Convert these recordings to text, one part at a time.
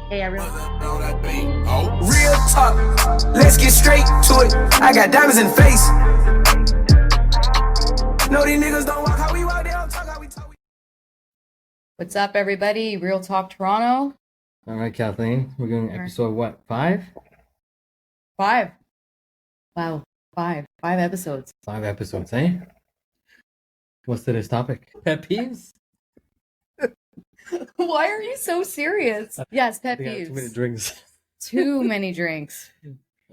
Hey, everyone. Real talk, let's get straight to it. I got diamonds in the face. No, these niggas don't walk how we walk, they don't talk how we talk. What's up, everybody? Real Talk Toronto. All right, Kathleen, we're doing episode what, 5? 5. Wow, 5 episodes. 5 episodes, eh? What's today's topic? Pet peeves? Why are you so serious? Yes, pet I got peeves. too many drinks. Too many drinks.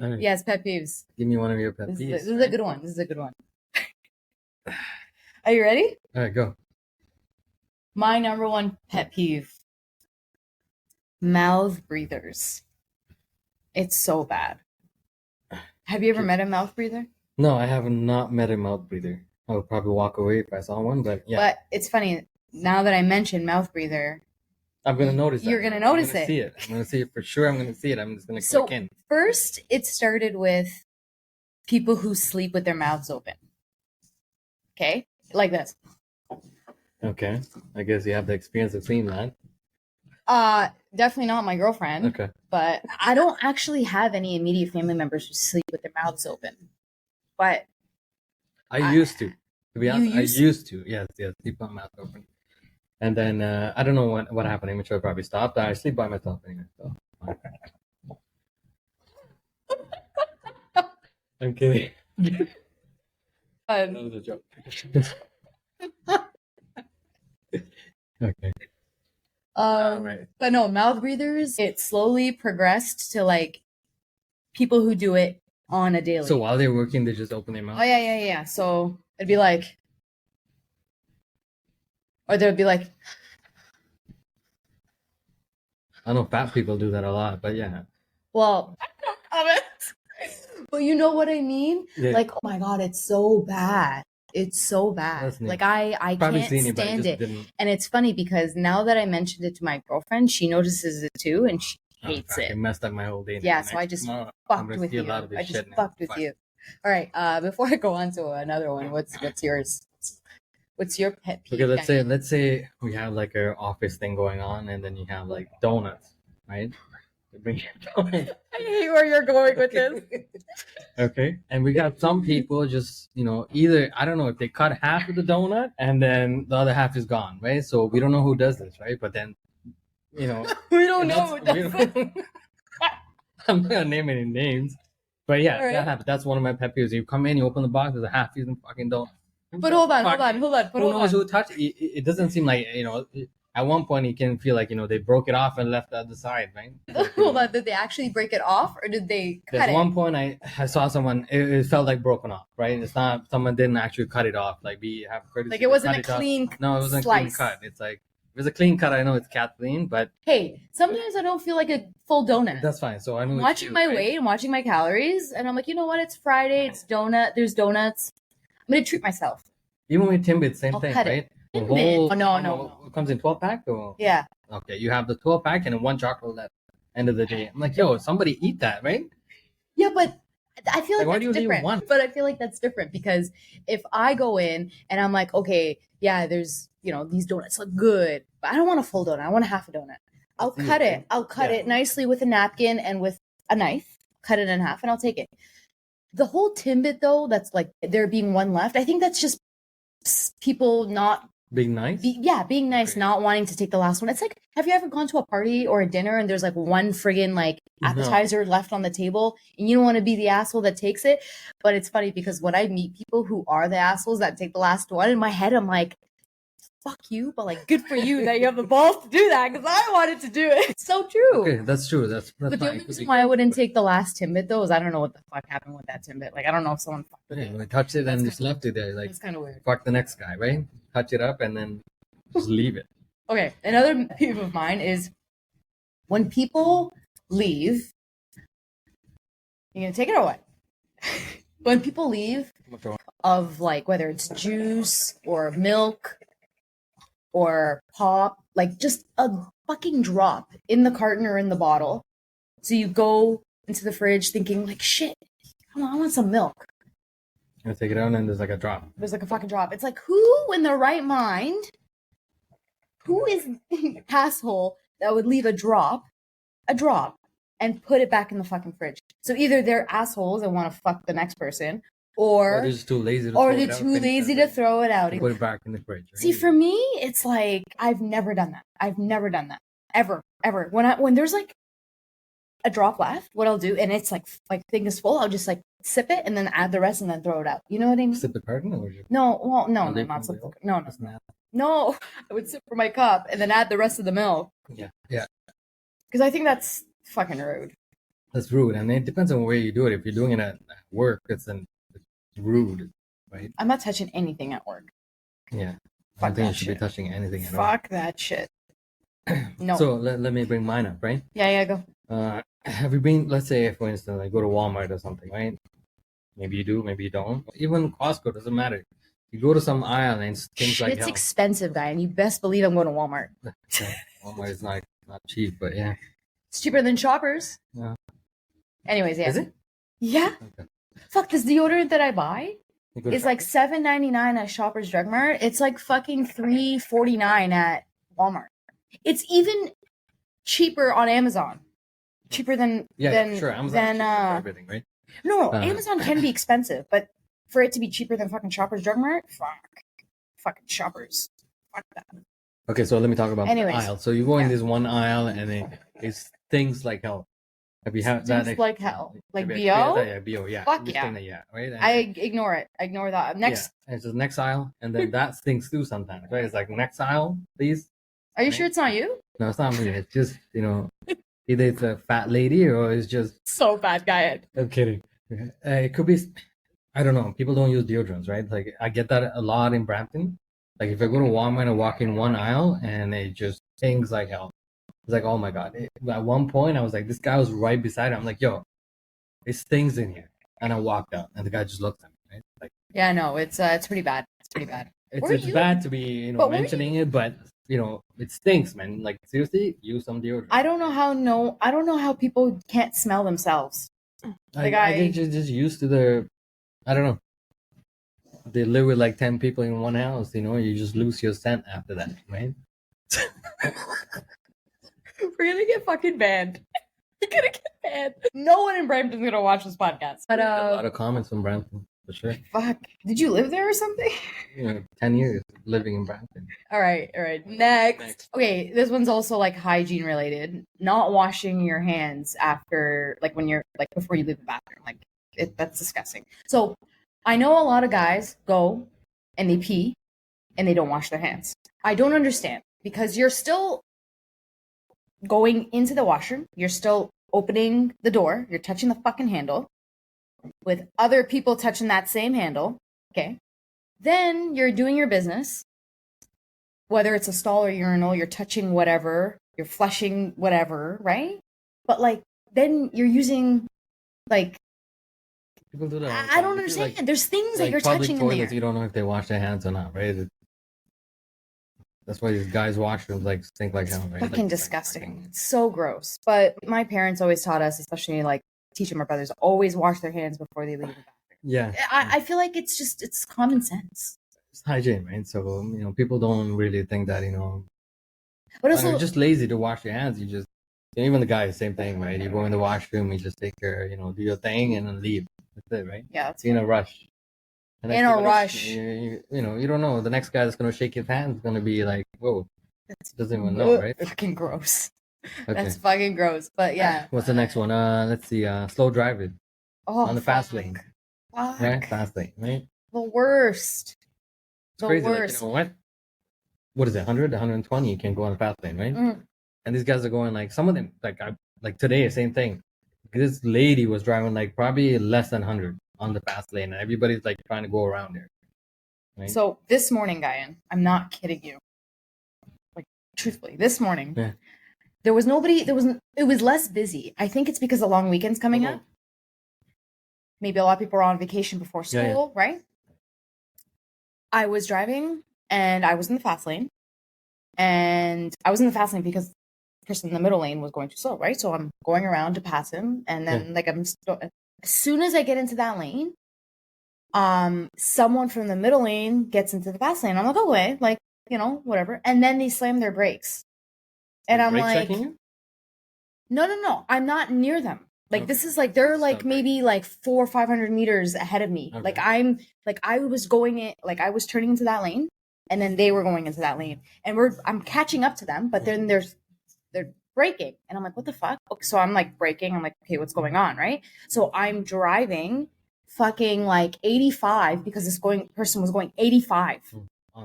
All right. Yes, pet peeves. Give me one of your pet This peeves. is a good one. This is a good one. Are you ready? All right, go. My number one pet peeve. Mouth breathers. It's so bad. Have you ever met a mouth breather? No, I have not met a mouth breather. I would probably walk away if I saw one, but yeah. But it's funny. Now that I mentioned mouth breather, I'm going to notice You're that. gonna notice I'm gonna it. see it. I'm going to see it for sure. I'm going to see it. I'm just going to So click in. first, it started with people who sleep with their mouths open. Okay? Like this. Okay. I guess you have the experience of seeing that. Definitely not my girlfriend. Okay. But I don't actually have any immediate family members who sleep with their mouths open. But I used to. To be honest, I used used to. Yes, keep my mouth open. And then I don't know what happened. I'm sure I probably stopped. I sleep by myself anyway. So. I'm kidding. That was a joke. Okay. Right. But no, mouth breathers, it slowly progressed to like people who do it on a daily. So while they're working, they just open their mouth? Oh, yeah. So it'd be like, or there'd be like, I know fat people do that a lot, but yeah. well, but you know what I mean? Yeah. Like, oh my God, it's so bad. It's so bad. That's neat. Like I Probably can't seen it, but I stand just it. didn't. And it's funny because now that I mentioned it to my girlfriend, she notices it too, and she hates It it. messed up my whole day. Yeah, so I just fucked with you. I just fucked with you. All right. Before I go on to another one, what's yours? What's your pet peeve? Okay, let's say we have like an office thing going on, and then you have like donuts, right? They bring you donuts. I hate where you're going with this. Okay, and we got some people just either I don't know if they cut half of the donut and then the other half is gone, right? So we don't know who does this, right? But then We don't know who does it. I'm not gonna name any names, but yeah, All right. that happens. That's one of my pet peeves. You come in, you open the box, there's a half-eaten fucking donut. But hold on. Who knows who touched it? It doesn't seem like at one point you can feel like they broke it off and left the other side, right? Hold on. Did they actually break it off, or did they cut There's it? one point I saw someone. It felt like broken off, right? It's not someone didn't actually cut it off. Like have courtesy. Like it wasn't cut a it off. clean No, it wasn't a slice. clean cut. It's like if it's a clean cut, I know it's Kathleen, but Hey, sometimes I don't feel like a full donut. that's fine. So I know I'm it's watching you, my right? weight and watching my calories, and I'm like, you know what? It's Friday. It's donut. There's donuts. I'm gonna treat myself. Even with Timbit, same I'll thing, cut it. right? The Timbit? Oh, no. It comes in 12-pack or Yeah. okay, you have the 12-pack and then one chocolate left. End of the day, I'm like, yo, somebody eat that, right? Yeah, but I feel like Like, why that's do you leave different. one? But I feel like that's different because if I go in and I'm like, okay, yeah, there's these donuts look good, but I don't want a full donut. I want a half a donut. I'll That's cut easy. it. I'll cut Yeah. it nicely with a napkin and with a knife. Cut it in half and I'll take it. The whole Timbit though, that's like there being one left. I think that's just people not Being nice. being nice, Okay. not wanting to take the last one. It's like, have you ever gone to a party or a dinner and there's like one friggin' like No. appetizer left on the table and you don't want to be the asshole that takes it? But it's funny because when I meet people who are the assholes that take the last one, in my head I'm like, fuck you, but like good for you that you have the balls to do that because I wanted to do it. It's so true. Okay, that's true. That's But the fine. only reason why I wouldn't take the last Timbit though is I don't know what the fuck happened with that Timbit. Like I don't know if someone fucked with Yeah, it. we touched it and That's just kinda- left it there. Like It's kind of weird. fuck the next guy, right? Touch it up and then just leave it. Okay, another peeve of mine is when people leave. You gonna take it or what? When people leave of like whether it's juice or milk or pop, like just a fucking drop in the carton or in the bottle. So you go into the fridge thinking like, shit, I want some milk. I take it out and there's like a drop. There's like a fucking drop. It's like, who in their right mind, who is the asshole that would leave a drop a drop and put it back in the fucking fridge. So either they're assholes and want to fuck the next person, or they're just too lazy to or throw they're it out, too finish lazy it, to throw it out. and put it back in the fridge. Right? See, for me, it's like I've never done that. I've never done that ever. When there's like a drop left, what I'll do, and it's like thing is full, I'll just like sip it and then add the rest and then throw it out. You know what I mean? Sip the carton or just No, well, no, Are they not from sip. milk? No. That's not- No, I would sip from my cup and then add the rest of the milk Yeah, because I think that's fucking rude. that's rude, and it depends on the way you do it. If you're doing it at work, it's rude, right? I'm not touching anything at work. Yeah, I Fuck don't think you that should shit. be touching anything at all. Fuck that shit. No. So let me bring mine up, right? Yeah, go. Have you been? Let's say, for instance, like go to Walmart or something, right? Maybe you do, maybe you don't. Even Costco, doesn't matter. You go to some aisle and it's things like It's hell. expensive, guy, and you best believe I'm going to Walmart. Walmart is not cheap, but yeah. It's cheaper than Shoppers. Yeah. Anyways, yeah. Is it? Yeah. Okay. Fuck, this deodorant that I buy You go to is like $7.99 at Shoppers Drug Mart. It's like fucking $3.49 at Walmart. It's even cheaper on Amazon. Cheaper than sure. Amazon than for everything, right? no, Amazon can be expensive, but for it to be cheaper than fucking Shoppers Drug Mart, fucking Shoppers. Fuck that. Okay, so let me talk about the Anyways, aisle. So you go in yeah. this one aisle and it's things like hell. Have you had that? Things like hell. Like have you BO? experienced that? Yeah, BO, yeah. Fuck Everything yeah. that, right? And, I ignore it. I ignore that. Next, yeah, it's the next aisle, and then that stinks too sometimes, right? It's like next aisle, please. are you sure it's not you? No, it's not me. It's just, either it's a fat lady or it's just. So bad, guy. I'm kidding. It could be, I don't know. People don't use deodorants, right? Like I get that a lot in Brampton. Like if I go to Walmart and walk in one aisle and it just stings like hell. It's like, oh my God. At one point I was like, this guy was right beside him. I'm like, yo, it stings in here. And I walked out and the guy just looked at me, right? Like, Yeah, no, it's pretty bad. It's pretty bad. Were it's you- bad to be, But were mentioning it, but it stinks, man. Like seriously, use some deodorant. I don't know how people can't smell themselves. Like I get just used to I don't know. They live with like 10 people in one house, you just lose your scent after that, right? We're gonna get fucking banned. We're gonna get banned. No one in Brampton's gonna watch this podcast. But A lot of comments from Brampton, for sure. fuck. Did you live there or something? 10 years living in Brampton. All right. Next. Next. Okay, this one's also like hygiene related. Not washing your hands after, like when you're like before you leave the bathroom. Like that's disgusting. So I know a lot of guys go and they pee and they don't wash their hands. I don't understand because you're still going into the washroom. You're still opening the door. You're touching the fucking handle with other people touching that same handle. Okay. Then you're doing your business. Whether it's a stall or urinal, you're touching whatever, you're flushing whatever, right? But like, then you're using like, People do that. all the I time. don't If you, understand. There's things that like you're public touching in toilets, there. you don't know if they wash their hands or not, right? That's why these guys' washrooms like stink like hell, right? Fucking Like, disgusting. It's so gross. But my parents always taught us, especially like teaching my brothers, always wash their hands before they leave the bathroom. Yeah, I feel like it's common sense. it's hygiene, right? So people don't really think that But I also, don't know, just lazy to wash your hands. You just even the guys, same thing, right? You go in the washroom, you just take care, do your thing, and then leave. That's it, right? yeah, it's In a rush. The next In a you're gonna- rush. You don't know. The next guy that's gonna shake his hand is gonna be like, whoa, doesn't even know, right? fucking gross. Okay. That's fucking gross. But yeah. What's the next one? Let's see. Slow driving Oh, on the fast fuck. lane, Fuck. right? Fast lane, right? The worst. It's The crazy. worst. Like, what is it? 100, 120? You can go on the fast lane, right? Mm. And these guys are going like some of them like today, same thing. This lady was driving like probably less than 100 on the fast lane, and everybody's like trying to go around there. Right? So this morning, Guyan, I'm not kidding you. Like truthfully, this morning, Yeah. there was nobody. It was less busy. I think it's because the long weekend's coming Mhm. up. Maybe a lot of people are on vacation before school, Yeah, yeah. right? I was driving and I was in the fast lane, and I was in the fast lane because the person in the middle lane was going too slow, right? So I'm going around to pass him, and then as soon as I get into that lane, someone from the middle lane gets into the fast lane. I'm like, okay, like, whatever. And then they slam their brakes. And I'm Brake like, checking you? No. I'm not near them. Like, this is like, they're like maybe like 400 or 500 meters ahead of me. Okay. Like, I was going in, like, I was turning into that lane, and then they were going into that lane, and I'm catching up to them, but then they're braking, and I'm like, what the fuck? Okay, so I'm like braking. I'm like, okay, what's going on, right? So I'm driving fucking like 85 because this person was going 85.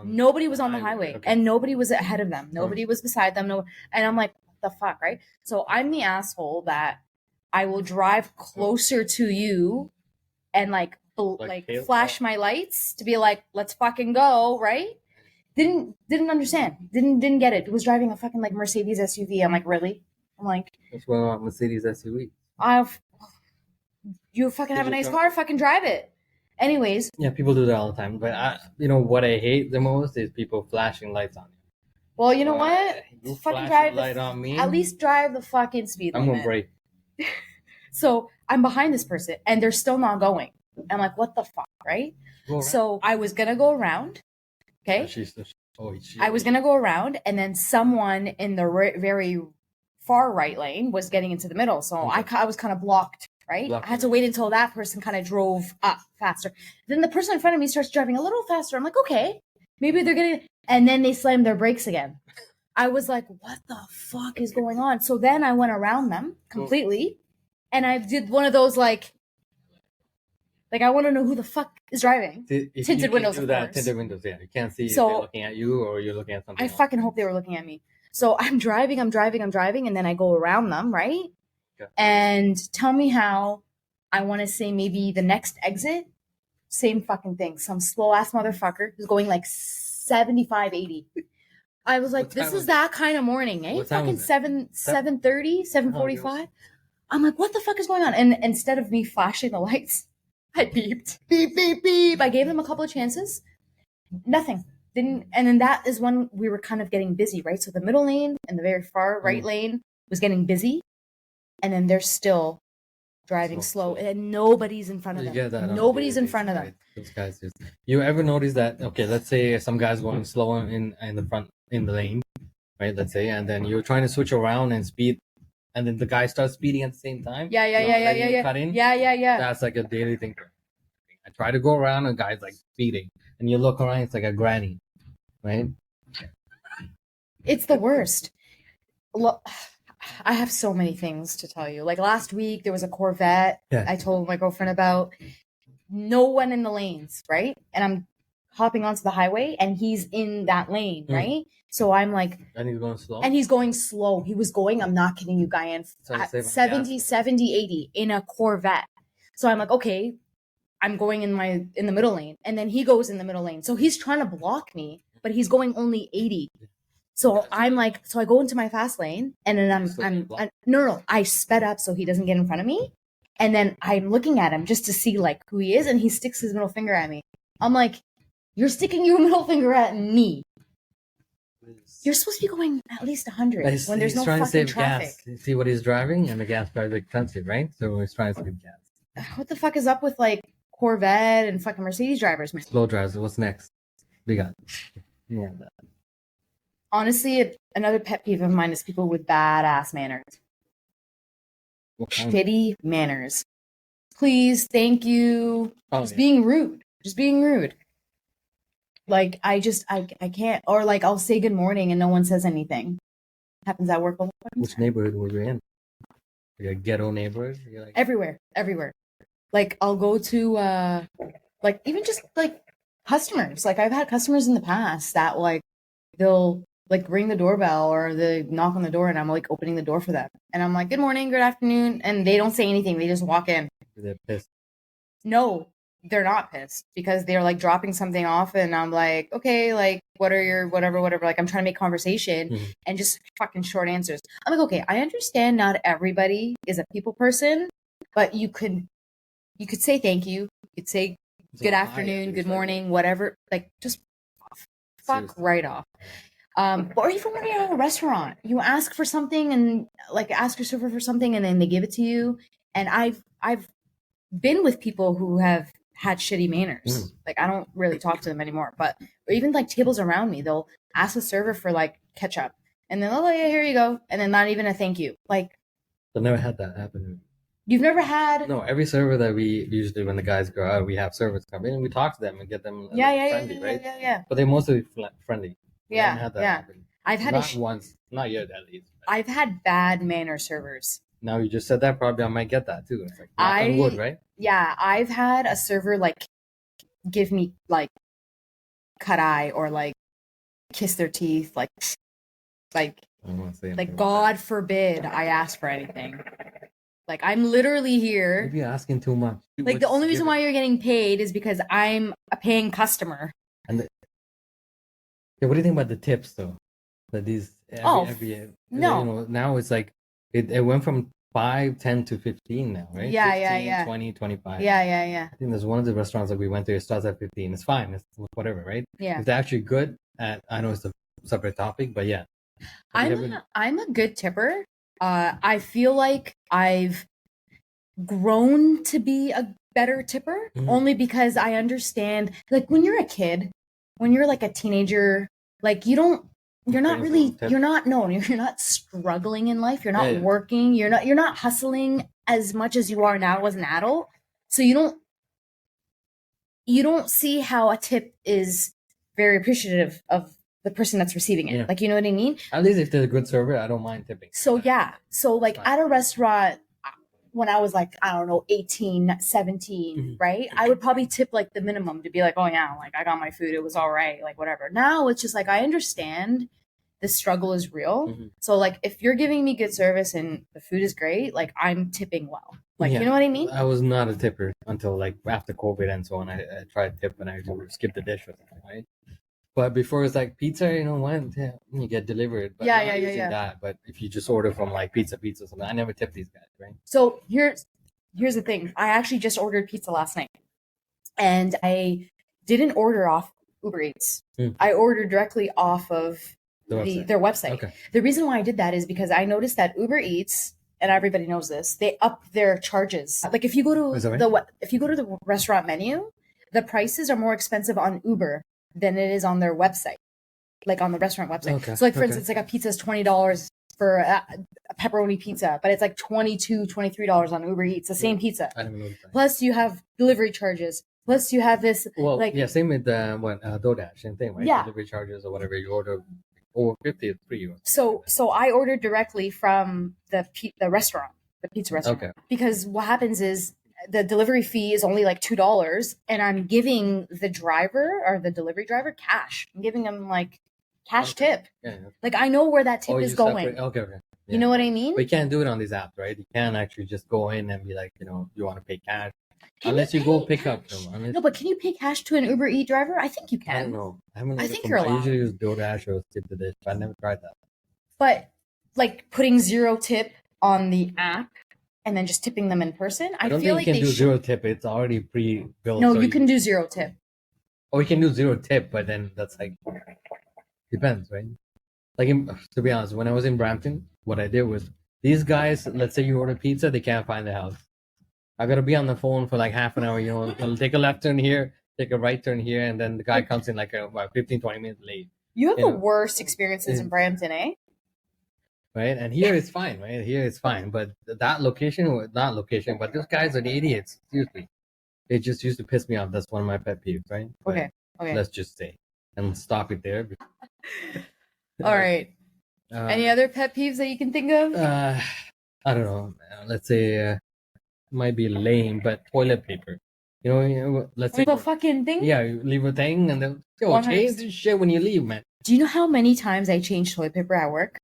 Nobody was on the highway, and nobody was ahead of them. Nobody was beside them. No, and I'm like, what the fuck, right? So I'm the asshole that I will drive closer to you and like flash my lights to be like, let's fucking go, right? Didn't understand. Didn't get it. Was driving a fucking like Mercedes SUV. I'm like, really? I'm like, what's going on with Mercedes SUV? You fucking have a nice car, fucking drive it. Anyways. Yeah, people do that all the time. But what I hate the most is people flashing lights on you. Well, you know what? You fucking drive the light on me. At least drive the fucking speed limit. I'm gonna brake. So I'm behind this person, and they're still not going. I'm like, what the fuck, right? So I was gonna go around. Okay. I was gonna go around, and then someone in the very far right lane was getting into the middle, so I was kind of blocked. Right? I had to wait until that person kind of drove up faster. Then the person in front of me starts driving a little faster. I'm like, okay, maybe they're getting, and then they slammed their brakes again. I was like, what the fuck is going on? So then I went around them completely, and I did one of those like I want to know who the fuck is driving. Tinted windows, of course. Tinted windows, yeah. You can't see if they're looking at you or you're looking at something else. Fucking hope they were looking at me. So I'm driving, and then I go around them, right? Okay. And tell me how I want to say maybe the next exit, same fucking thing. Some slow ass motherfucker who's going like 75, 80. I was like, this is that kind of morning, eh? Fucking 7:30, 7:45. I'm like, what the fuck is going on? And instead of me flashing the lights, I beeped. Beep, beep, beep. I gave them a couple of chances. Nothing. Didn't. And then that is when we were kind of getting busy, right? So the middle lane and the very far right lane was getting busy. And then they're still driving slow, and nobody's in front of them. Nobody's in front of them. Those guys just. You ever notice that? Okay, let's say some guy's going slow in the front in the lane, right? Let's say, and then you're trying to switch around and speed, and then the guy starts speeding at the same time. Yeah. Cut in. Yeah. That's like a daily thing. I try to go around, and guy's like speeding, and you look around, it's like a granny, right? It's the worst. Look. I have so many things to tell you. Like last week, there was a Corvette I told my girlfriend about. No one in the lanes, right? And I'm hopping onto the highway, and he's in that lane, right? So I'm like... And he's going slow? And he's going slow. He was going, I'm not kidding you, Guyan, at 70, 80 in a Corvette. So I'm like, okay, I'm going in the middle lane. And then he goes in the middle lane. So he's trying to block me, but he's going only 80. So I'm like, so I go into my fast lane, and then I sped up so he doesn't get in front of me. And then I'm looking at him just to see like who he is, and he sticks his middle finger at me. I'm like, you're sticking your middle finger at me. You're supposed to be going at least 100 when there's no fucking traffic. Gas. See what he's driving, and the gas price is expensive, right? So he's trying to save gas. What the fuck is up with like Corvette and fucking Mercedes drivers, man? Slow drivers. What's next? We got. Yeah. Honestly, another pet peeve of mine is people with badass manners. Shitty manners. Please, thank you. Being rude. Just being rude. Like, I can't. Or like, I'll say good morning and no one says anything. Happens at work all the time. Which neighborhood were you in? Like a ghetto neighborhood? Like... Everywhere. Like, I'll go to, like, even just like customers. Like, I've had customers in the past that like, they'll like ring the doorbell or they knock on the door, and I'm like opening the door for them. And I'm like, good morning, good afternoon. And they don't say anything. They just walk in. They're pissed. No, they're not pissed because they're like dropping something off. And I'm like, okay, like what are your whatever. Like I'm trying to make conversation and just fucking short answers. I'm like, okay, I understand not everybody is a people person, but you could say thank you. You could say good afternoon, good morning, whatever. Like just fuck right off. Or even when you're at a restaurant, you ask for something and like ask your server for something and then they give it to you. And I've been with people who have had shitty manners. Like I don't really talk to them anymore, but or even like tables around me, they'll ask the server for like ketchup and then, oh yeah, here you go. And then not even a thank you. Like I've never had that happen. You've never had? No, every server that we usually, when the guys go out, we have servers come in and we talk to them and get them friendly, right? Yeah. But they're mostly friendly. We haven't had that happen. I've had not once, not yet at least. I've had bad manner servers. Now you just said that, probably I might get that too. It's like knock on wood, right? Yeah, I've had a server like give me like cut eye or like kiss their teeth, like God forbid I ask for anything. Like I'm literally here. Maybe you're asking too much. Like the only reason why you're getting paid is because I'm a paying customer. And what do you think about the tips though? That these no. You know, now it's like it went from 5, 10 to 15 now, right? Yeah, 15, 20, 25. Yeah. I think there's one of the restaurants that we went to, it starts at 15. It's fine. It's whatever, right? Yeah. If they're actually good at, I know it's a separate topic, but yeah. I'm a good tipper. I feel like I've grown to be a better tipper only because I understand, like when you're a kid, when you're like a teenager, like you're not struggling in life. You're not working. You're not hustling as much as you are now as an adult. So you don't see how a tip is very appreciative of the person that's receiving it. Yeah. Like, you know what I mean? At least if they're a good server, I don't mind tipping. So yeah. So like at a restaurant, when I was like, I don't know, 18, 17, right? I would probably tip like the minimum to be like, oh yeah, like I got my food. It was all right. Like whatever. Now it's just like, I understand the struggle is real. So like, if you're giving me good service and the food is great, like I'm tipping well. Like, you know what I mean? I was not a tipper until like after COVID and so on. I tried to tip and I would skip the dish or something, right? But before it's like pizza, you know, when you get delivered. But yeah. That, but if you just order from like pizza or something, I never tip these guys, right? So here's the thing. I actually just ordered pizza last night, and I didn't order off Uber Eats. I ordered directly off of their website. Okay. The reason why I did that is because I noticed that Uber Eats, and everybody knows this, they up their charges. Like if you go to the restaurant menu, the prices are more expensive on Uber than it is on their website, like on the restaurant website. Okay. So like for instance, like a pizza is $20 for a pepperoni pizza, but it's like $22, $23 on Uber Eats, the same pizza. I don't know. Plus you have delivery charges. Plus you have this. Well, like, same with DoorDash, same thing, right? Yeah. Delivery charges or whatever you order over 50, it's free. So I ordered directly from the restaurant, the pizza restaurant. Okay. Because what happens is, the delivery fee is only like $2, and I'm giving the driver or the delivery driver cash. I'm giving them like cash tip. Yeah. Like I know where that tip is going. Okay. Yeah. You know what I mean? But you can't do it on these apps, right? You can't actually just go in and be like, you know, you want to pay cash. Unless you go pick up them. No, but can you pay cash to an Uber Eats driver? I think you can. I don't know. I think you're allowed. I usually use DoorDash or Tip the Dish, but I never tried that. But like putting 0 tip on the app and then just tipping them in person, I feel like you can do 0 tip. It's already pre-built. No, so you can do 0 tip. Oh, you can do 0 tip, but then that's like depends, right? Like to be honest, when I was in Brampton, what I did was these guys. Let's say you order pizza, they can't find the house. I gotta be on the phone for like half an hour. You know, I'll take a left turn here, take a right turn here, and then the guy comes in like about 15, 20 minutes late. You have the worst experiences in Brampton, eh? Right, and here it's fine, right? Here it's fine, but that location, not location, but those guys are the idiots. Seriously, it just used to piss me off. That's one of my pet peeves, right? Okay. Let's just say and stop it there. All right. Any other pet peeves that you can think of? I don't know. Let's say it might be lame, but toilet paper. You know, let's say leave a fucking thing. Yeah, you leave a thing, and then change this shit when you leave, man. Do you know how many times I change toilet paper at work?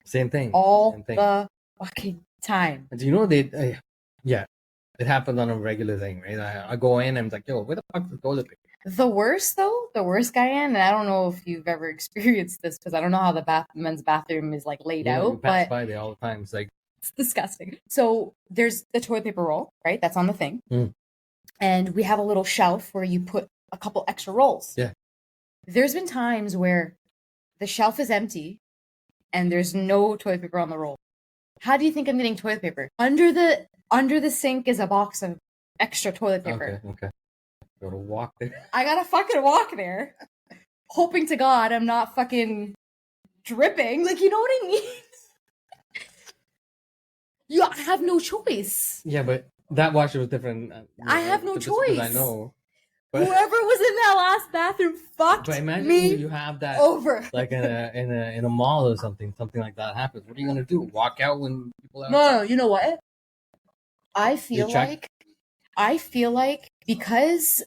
Same thing. The fucking time. Do you know it happens on a regular thing, right? I go in and I'm like, yo, where the fuck's the toilet paper? The worst, guy in, and I don't know if you've ever experienced this because I don't know how the men's bathroom is like laid out. You pass by there all the time. It's like it's disgusting. So there's the toilet paper roll, right? That's on the thing, and we have a little shelf where you put a couple extra rolls. Yeah. There's been times where the shelf is empty and there's no toilet paper on the roll. How do you think I'm getting toilet paper? Under the sink is a box of extra toilet paper. Okay. Gotta walk there. I gotta fucking walk there, hoping to God I'm not fucking dripping. Like, you know what I mean? Yeah, I have no choice. Yeah, but that washer was different. I have no just because I choice. know. But, Whoever was in that last bathroom fucked but imagine me you have that over. like in a mall or something like that happens. What are you gonna do? Walk out when people are No, you know what? I feel check? like because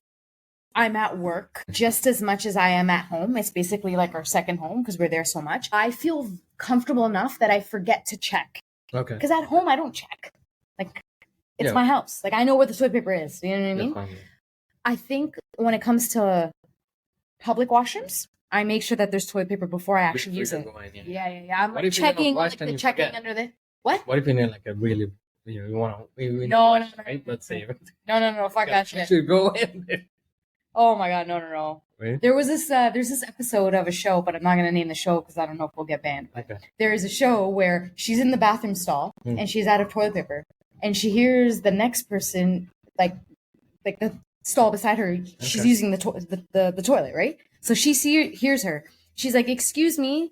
I'm at work just as much as I am at home. It's basically like our second home because we're there so much. I feel comfortable enough that I forget to check. Okay. Because at home I don't check. Like it's Yeah. my house. Like I know where the toilet paper is. You know what I mean? Fine. I think when it comes to public washrooms, I make sure that there's toilet paper before I actually use it. Yeah. I'm What like if you're gonna checking, flush like and the you checking forget? under the what? What if you're in like a really you want to No, right? Let's say No, fuck that shit. should go in there. Oh my god, no. Right? There's this episode of a show, but I'm not gonna name the show because I don't know if we'll get banned. Okay. There is a show where she's in the bathroom stall and she's out of toilet paper, and she hears the next person like the stall beside her. She's Okay. using the toilet, right? So she hears her. She's like, "Excuse me,"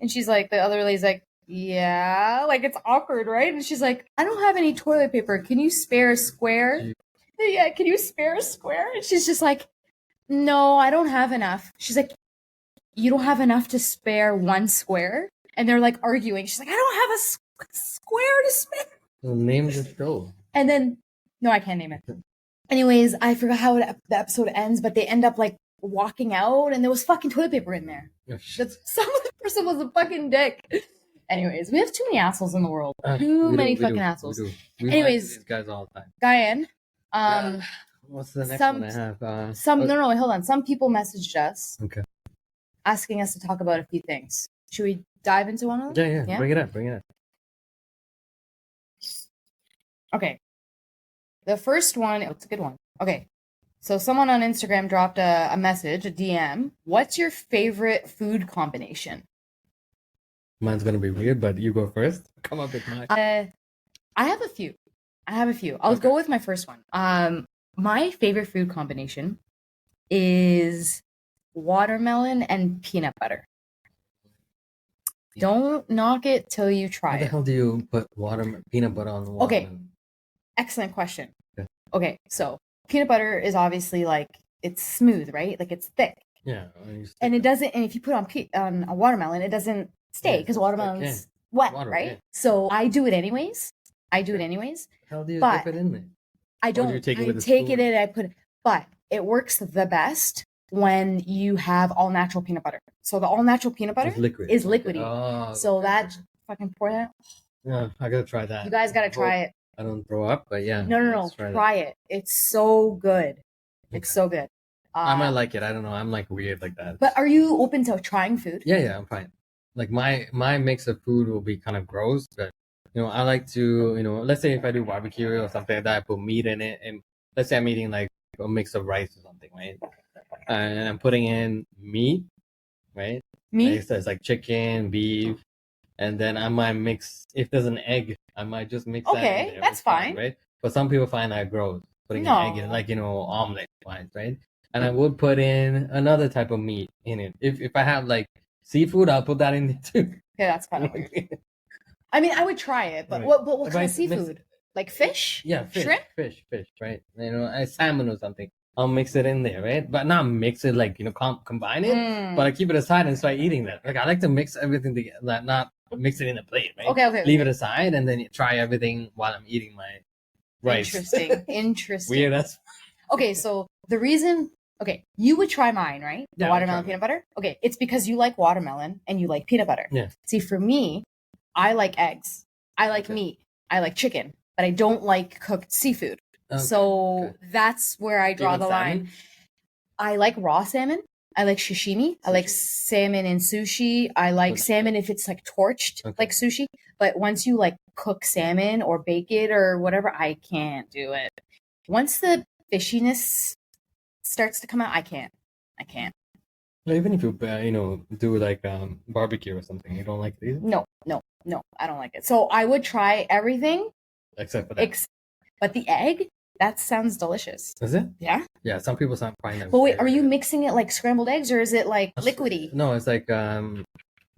and she's like, the other lady's like, "Yeah," like it's awkward, right? And she's like, "I don't have any toilet paper. Can you spare a square?" Yeah, can you spare a square? And she's just like, "No, I don't have enough." She's like, "You don't have enough to spare one square?" And they're like arguing. She's like, "I don't have a square to spare." Well, name the show. And then, no, I can't name it. Anyways, I forgot how the episode ends, but they end up like walking out, and there was fucking toilet paper in there. Oh, shit. Some other person was a fucking dick. Anyways, we have too many assholes in the world. Too many fucking assholes. We Anyways, these guys all the time. Diane, What's the next some- one I have? no, wait, hold on. Some people messaged us Okay. asking us to talk about a few things. Should we dive into one of them? Yeah. Bring it up. Okay. The first one, it's a good one. Okay. So someone on Instagram dropped a message, a DM. What's your favorite food combination? Mine's gonna be weird, but you go first. Come up with mine. I have a few. I'll go with my first one. My favorite food combination is watermelon and peanut butter. Don't knock it till you How try the it. hell do you put peanut butter on the water? Okay. Excellent question. Okay. Okay, so peanut butter is obviously like it's smooth, right? Like it's thick, Yeah. and it doesn't. And if you put on a watermelon, it doesn't stay Yeah, because it's watermelon's wet, Water, right? yeah. So I do it anyways. How do you but- dip it in there? I do you don't. take it I with a take spoon? it in. I put it, but it works the best when you have all natural peanut butter. So the all natural peanut butter It's liquid. is liquidy. Oh, So okay. that fucking pour that. Yeah, I gotta try that. You guys gotta try it. I don't throw up, but yeah. No, let's that. try it. It's so good. It's so good. I might like it. I don't know. I'm like weird like that. But are you open to trying food? Yeah, I'm fine. Like my mix of food will be kind of gross, but I like to, let's say if I do barbecue or something like that, I put meat in it, and let's say I'm eating like a mix of rice or something, right? And I'm putting in meat, right? Me? Like, so it's like chicken, beef, and then I might mix. If there's an egg, I might just mix that. Okay, in there. that's It's fine, fine. right? But some people find that gross, putting No. an egg in, like omelet wise, right? And I would put in another type of meat in it. If I have like seafood, I'll put that in there too. Okay, that's kind of weird. I mean, I would try it, but Right. what If kind I of seafood? Like fish? Yeah, fish, Shrimp? fish, right? Salmon or something. I'll mix it in there, right? But not mix it like combine it. Mm. But I keep it aside and start eating that. Like I like to mix everything together, not mix it in a plate, right? Okay. Leave it aside and then try everything while I'm eating my rice. Interesting. Weird. That's Okay, so the reason, you would try mine, right? The Yeah, I'd watermelon try peanut butter? Okay, it's because you like watermelon and you like peanut butter. Yeah. See, for me, I like eggs. I like Okay. meat. I like chicken, but I don't like cooked seafood. okay. So okay. that's where I draw Even the line. salmon? I like raw salmon. I like sashimi. I like salmon in sushi. I like Okay. salmon if it's like torched, Okay. like sushi. But once you like cook salmon or bake it or whatever, I can't do it. Once the fishiness starts to come out, I can't. Well, even if you do like barbecue or something, you don't like these No, I don't like it. So I would try everything, except for that. but the egg, that sounds delicious. Is it? Yeah. Yeah, some people find that. But wait, are you weird. mixing it like scrambled eggs or is it like liquidy? No, it's like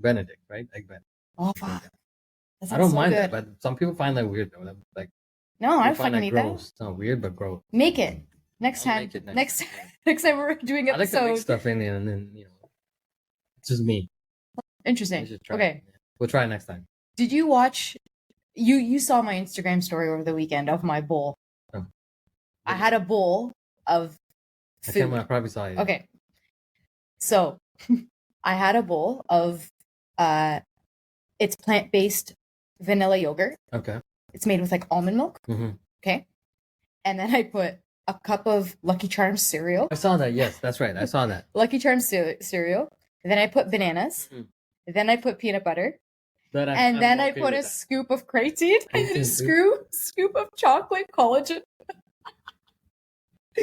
Benedict, right? Egg Benedict. Oh, fuck. That I don't sounds so mind good. that, but some people find that weird though. Like, No, I they find fucking that eat that. gross. No, weird but gross. Make it next I'll time. make it Next time. next time we're doing I like to mix episode. stuff in and then it's just me. We Interesting. should try. Okay. Yeah. We'll try it next time. Did you watch? You saw my Instagram story over the weekend of my bowl. Oh. I had a bowl of food. I probably saw it. Okay. So I had a bowl of it's plant-based vanilla yogurt. Okay. It's made with like almond milk. Mm-hmm. Okay. And then I put a cup of Lucky Charms cereal. I saw that. Yes, that's right. I saw that. Lucky Charms cereal. And then I put bananas. Mhm. Then I put peanut butter. That And I'm then I okay put a with that. scoop of creatine and then a Creatine scoop of chocolate collagen.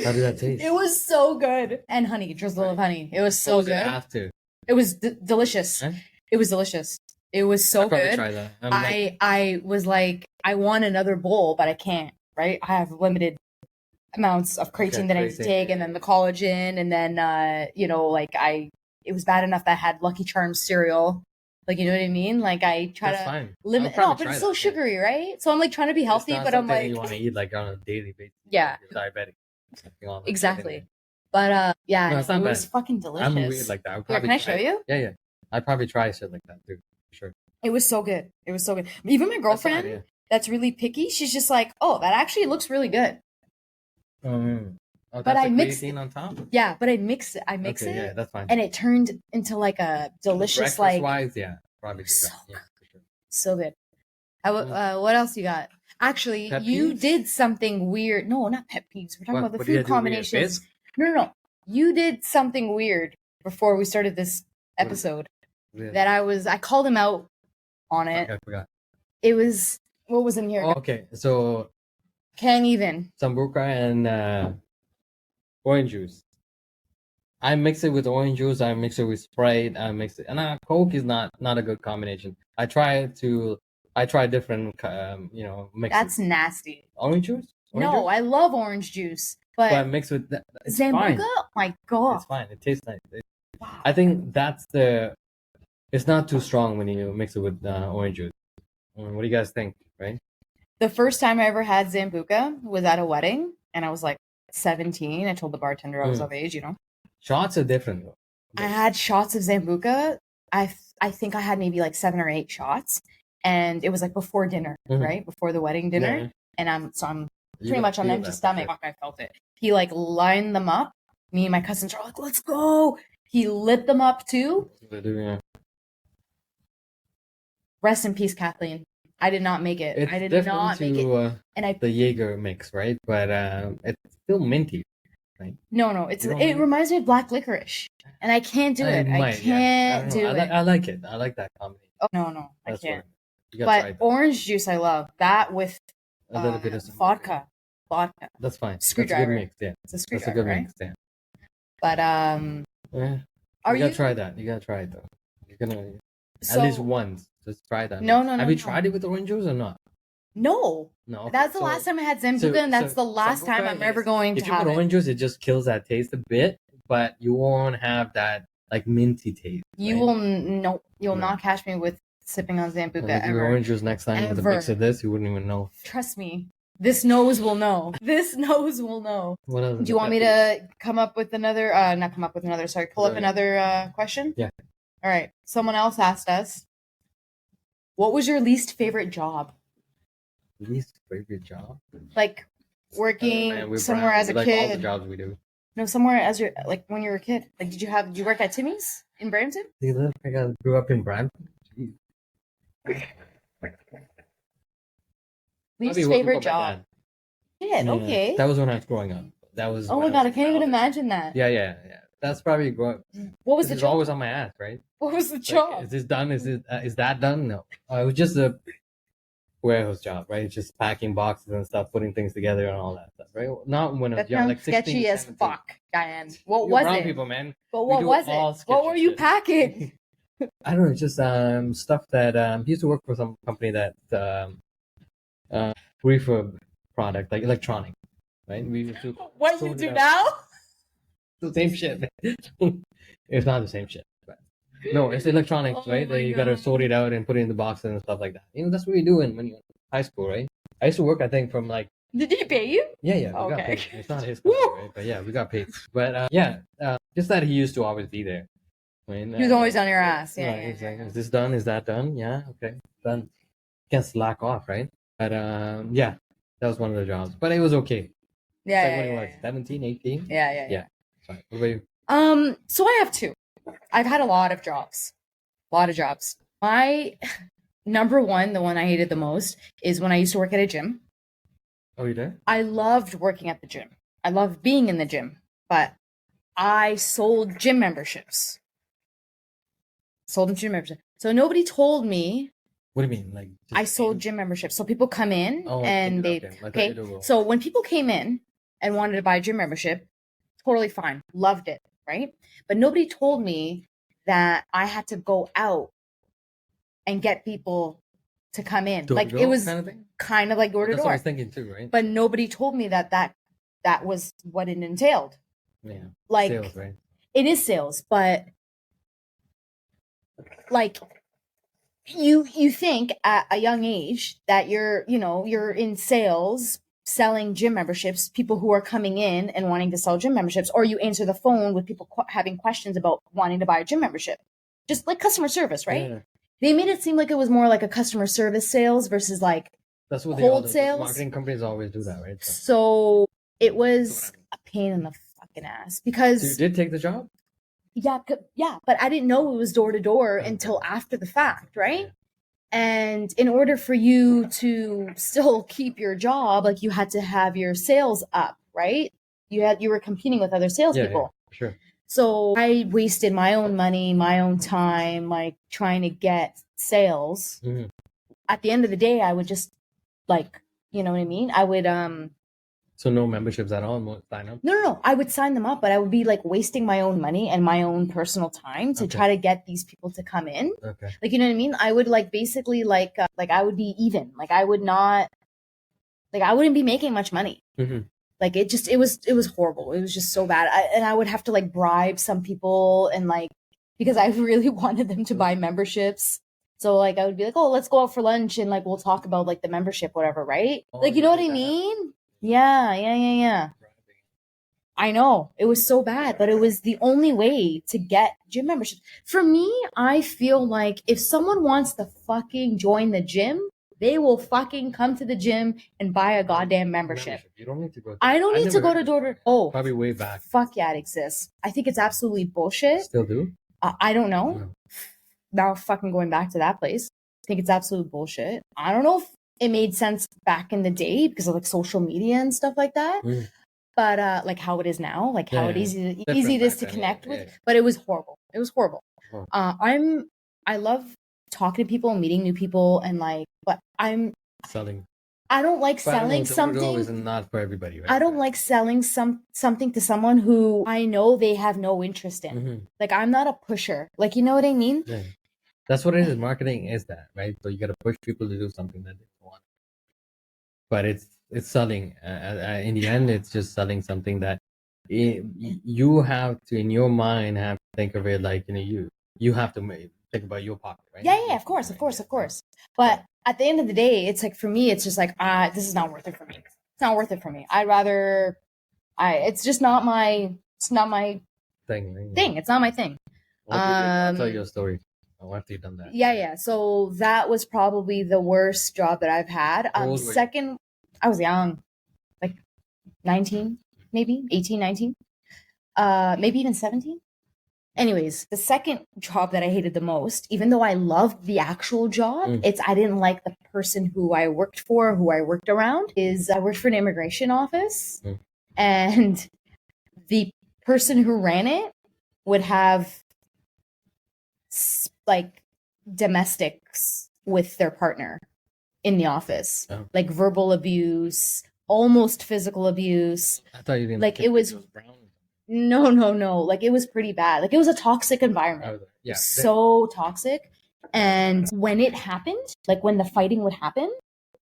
How did that taste? It was so good. And honey, drizzle of honey. It was so What was it good. after? It was delicious. Huh? It was delicious. It was so I'll probably good. try that. I was like, I want another bowl, but I can't, right? I have limited amounts of creatine that I need to creatine. take, and then the collagen, and then it was bad enough that I had Lucky Charms cereal. Like, you know what I mean? Like, I try That's to fine. limit. I'll probably No, but try it's so that, yeah. sugary, right? So I'm like trying to be healthy, It's not but I'm something like, you want to eat like on a daily basis. Yeah. You're diabetic. Something on that. exactly. But yeah, No, it's not it was bad. fucking delicious. I'm weird like that. Here, Probably can I try show it. you? Yeah. I'd probably try shit like that too. Sure. It was so good. It was so good. Even my girlfriend, That's that's really picky, she's just like, oh, that actually looks really good. Oh, But that's I the mixed creatine on top. Yeah, but I mix it. I mix Okay, it, yeah, that's fine. and it turned into like a delicious, like wise, yeah, probably do So that. Yeah, for sure. so good. What else you got? Actually, Pet you peeves? did something weird. No, not pet peeves. We're talking about the What did I food do weird? combinations. Bits? No. You did something weird before we started this episode Yeah. that I called him out on it. Okay, I forgot. It was, what was in here? Oh, okay, so Can't even. sambuca and orange juice. I mix it with orange juice. I mix it with Sprite. I mix it, and Coke is not a good combination. I try different, mixes. That's nasty. Orange juice. No, I love orange juice, but but mixed with that. It's Zambuca? fine. Oh my god. It's fine. It tastes nice. Wow. I think it's not too strong when you mix it with orange juice. What do you guys think? Right? The first time I ever had Zambuca was at a wedding, and I was like 17. I told the bartender I was of age, Shots are different though. I had shots of Zambuca. I think I had maybe like 7 or 8 shots, and it was like before dinner, right? Before the wedding dinner. Yeah. And I'm You pretty can much on feel empty that for stomach. sure. I felt it. He like lined them up. Me and my cousins are like, let's go. He lit them up too. They do, yeah. Rest in peace, Kathleen. I did not make it. It's I did different not make it. to And I the Jaeger mix, right? But it's still minty. no. You don't It like it? reminds me of black licorice, and I can't do it. I can't do it. I like it. I like that combination. Oh, no, I That's can't. why. You gotta try But it. orange juice, I love that with A little bit of some vodka. That's fine. Screwdriver. That's a good mix. Yeah, It's a that's a screwdriver, good right? mix. Yeah. But Yeah. are You gotta you? try that. You gotta try it though. You're gonna So, at least once. Just try that. No, mix. no, no, Have you no. tried it with orange juice or not? No, No. Okay. that's the So, last time I had Zambuca, so- and that's so the last time Sambuca I'm ever is- going to If you have put it. orange juice, it just kills that taste a bit, but you won't have that like minty taste. You right? will no, you'll No. not catch me with sipping on I'll Zambuca give you ever. orange juice next time with a mix Ever. of this, you wouldn't even know. Trust me, this nose will know. This nose will know. What else? Do you want me to come up with another? Not come up with another. Sorry, pull up Yeah. another question. Yeah. All right. Someone else asked us, what was your least favorite job? Least favorite job? Like working Man, we're somewhere brown. as a We like all the kid. jobs we do. No, somewhere as your like when you were a kid. Like, did you work at Timmy's in Brampton? I grew up in Brampton. Jeez. Least Probably working favorite for my job. dad. Yeah. Yeah, Okay. That was when I was growing up. That was. Oh when my god, I was can't even childhood. imagine that. Yeah. That's probably growing. What was the It's job? always on my ass, right? What was the Like, job? is this done? Is that done? No. It was just a warehouse job, right? Just packing boxes and stuff, putting things together and all that stuff, right? Not when I was That young, sounds like 16, sketchy as 17. fuck, Diane. What You're was brown it? people, man. But We what do was all it? What sketchy were you shit. packing? I don't know, just stuff that he used to work for some company that refurb product, like electronic, right? We used to What sort you it do out. now? The same shit. It's not the same shit, but No, it's electronics, Oh right? my You gotta God. sort it out and put it in the box and stuff like that. That's what you do when you're in high school, right? I used to work, I think, from like Did he pay you? yeah, we got Okay. paid. It's not his company, right? But yeah, we got paid. But just that he used to always be there. I mean, He was always on your ass. Yeah, like, yeah, he's like, yeah. is this done? Is that done? Yeah, okay, done. Can't slack off, right? But yeah, that was one of the jobs. But it was okay. Yeah, Like yeah, when yeah, you were yeah. 17, 18? Yeah. Sorry. What about you? So I have two. I've had a lot of jobs. My number one, the one I hated the most, is when I used to work at a gym. Oh, you did? I loved working at the gym. I loved being in the gym, but I sold gym memberships. So nobody told me What do you mean? Like I sold gym memberships. So people come in and they okay. So when people came in and wanted to buy a gym membership, totally fine, loved it, right? But nobody told me that I had to go out and get people to come in. Door Like to it door was kind of thing? kind of like door to That's what I door. was thinking too, right? But nobody told me that was what it entailed. Yeah. Like Sales, right? it is sales, but like you think at a young age that you're in sales selling gym memberships, people who are coming in and wanting to sell gym memberships, or you answer the phone with people having questions about wanting to buy a gym membership, just like customer service, right? Yeah. They made it seem like it was more like a customer service sales versus like That's what cold they all do. sales. Marketing companies always do that, right? So it was a pain in the fucking ass So because you did take the job? yeah, but I didn't know it was door to door until after the fact, right? And in order for you to still keep your job, like you had to have your sales up, right? You were competing with other salespeople. Yeah, sure. So I wasted my own money, my own time, like trying to get sales. Mhm. At the end of the day, I would just like, you know what I mean? I would So no memberships at all? No sign up? No. I would sign them up, but I would be like wasting my own money and my own personal time to try to get these people to come in. Okay. Like, you know what I mean? I would like basically like I would be even. Like I would not, like I wouldn't be making much money. Mm-hmm. Like it was horrible. It was just so bad. And I would have to like bribe some people and like, because I really wanted them to buy memberships. So like I would be like, oh, let's go out for lunch and like we'll talk about like the membership, whatever, right? Oh, like you know what I mean? Yeah. I know. It was so bad, but it was the only way to get gym membership. For me, I feel like if someone wants to fucking join the gym, they will fucking come to the gym and buy a goddamn membership. You don't need to go. I don't need to go to door to. Oh, probably way back. Fuck yeah, it exists. I think it's absolutely bullshit. Still do? I don't know. Now fucking going back to that place, I think it's absolute bullshit. I don't know if it made sense back in the day because of like social media and stuff like that. But like how it is now, like how easy it is to connect with. But it was horrible. It was horrible. I love talking to people, meeting new people, and like, but selling. I don't like selling something. Is not for everybody, right? I don't like selling something to someone who I know they have no interest in. Mm-hmm. Like I'm not a pusher. Like you know what I mean? Yeah. That's what it is. Marketing is that, right? So you got to push people to do something that they want. But it's selling. In the end, it's just selling something that you have to, in your mind, have to think of it like you have to think about your pocket, right? Yeah, of course. But at the end of the day, it's like for me, it's just like this is not worth it for me. It's not worth it for me. I'd rather it's just not my thing. Right? Thing. It's not my thing. I'll tell you a story. After you've done that. Yeah. So that was probably the worst job that I've had. Second, I was young, like 19, maybe 18, 19, maybe even 17. Anyways, the second job that I hated the most, even though I loved the actual job, I didn't like the person who I worked for, who I worked around, is I worked for an immigration office and the person who ran it would have like domestics with their partner in the office, like verbal abuse, almost physical abuse. I thought you didn't like it was brown. No. Like it was pretty bad. Like it was a toxic environment. So toxic. And when it happened, like when the fighting would happen,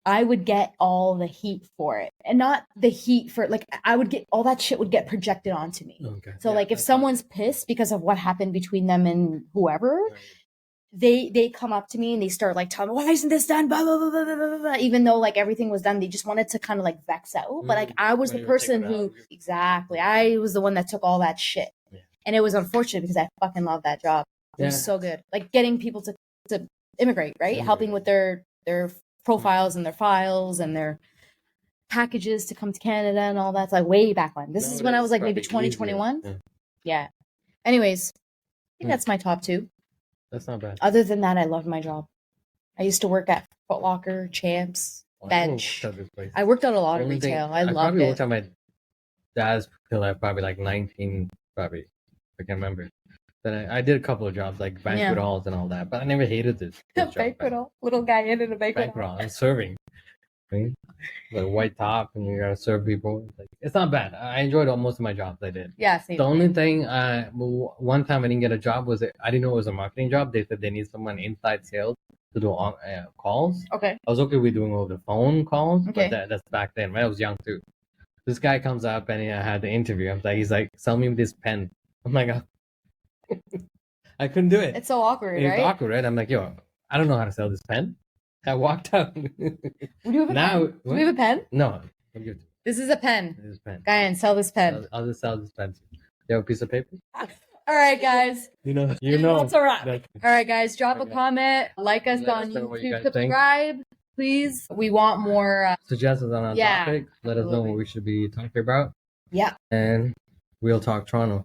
I would get all the heat for it, and not the heat for like I would get all that shit would get projected onto me. Okay. So like if someone's pissed because of what happened between them and whoever, they come up to me and they start like telling me, why isn't this done? Blah, blah, blah, blah, blah, blah. Even though like everything was done, they just wanted to kind of like vex out. But like I was the person who exactly I was the one that took all that shit, and it was unfortunate because I fucking love that job. It was so good, like getting people to immigrate, right? Helping with their profiles and their files and their packages to come to Canada and all that. It's like way back when. This is when I was like maybe 2021. Yeah. Anyways, I think that's my top 2. That's not bad. Other than that, I loved my job. I used to work at Foot Locker, Champs, Bench. I worked at a lot of retail. I loved probably it. worked at my dad's till I probably like 19, probably. I can't remember. Then I did a couple of jobs like banquet halls and all that, but I never hated this job. Banquet hall, little guy in a banquet hall. And serving, right? Like white top, and you gotta serve people. Like, it's not bad. I enjoyed most of my jobs I did. Yeah, same. The only thing, one time I didn't get a job was I didn't know it was a marketing job. They said they need someone inside sales to do calls. Okay. I was okay with doing over the phone calls, Okay. but that's back then. Right? I was young too. This guy comes up and I had the interview. He's like, sell me this pen. I'm like, I couldn't do it. It's so awkward, right? It's awkward, right? I'm like, yo, I don't know how to sell this pen. I walked out. Do you have a pen? Do we have a pen? No. This is a pen. This is a pen. Guyan, sell this pen. I'll just sell this pen. You have a piece of paper? All right, guys. You know. That's a wrap. All right, guys. Drop a comment. Like us on YouTube. Subscribe, please. We want more. Suggestions on our topic. Let us know what we should be talking about. Yeah. And RealTalk Toronto.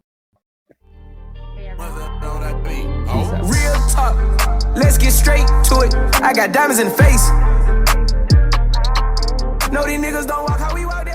Real talk, let's get straight to it. I got diamonds in the face. No, these niggas don't walk how we walk.